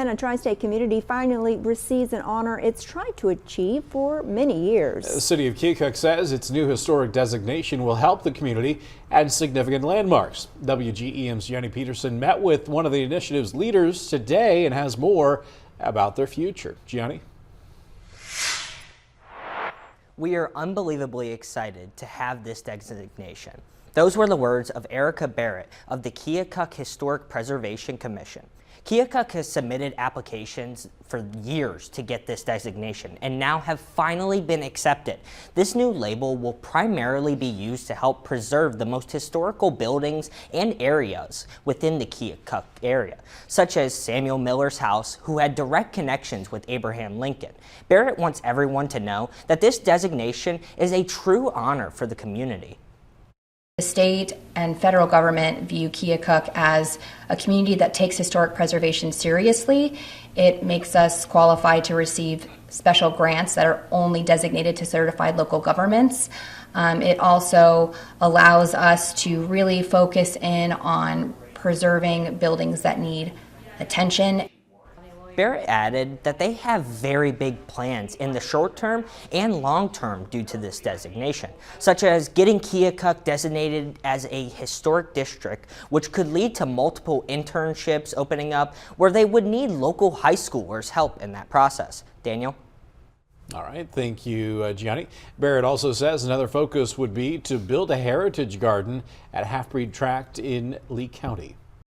And a tri-state community finally receives an honor it's tried to achieve for many years. The city of Keokuk says its new historic designation will help the community add significant landmarks. WGEM's Gianni Peterson met with one of the initiative's leaders today and has more about their future. Gianni? We are unbelievably excited to have this designation. Those were the words of Erica Barrett of the Keokuk Historic Preservation Commission. Keokuk has submitted applications for years to get this designation and now have finally been accepted. This new label will primarily be used to help preserve the most historical buildings and areas within the Keokuk area, such as Samuel Miller's house, who had direct connections with Abraham Lincoln. Barrett wants everyone to know that this designation is a true honor for the community. The state and federal government view Keokuk as a community that takes historic preservation seriously. It makes us qualified to receive special grants that are only designated to certified local governments. It also allows us to really focus in on preserving buildings that need attention. Barrett added that they have very big plans in the short term and long term due to this designation, such as getting Keokuk designated as a historic district, which could lead to multiple internships opening up where they would need local high schoolers' help in that process. Daniel? All right, thank you, Gianni. Barrett also says another focus would be to build a heritage garden at Half Breed Tract in Lee County.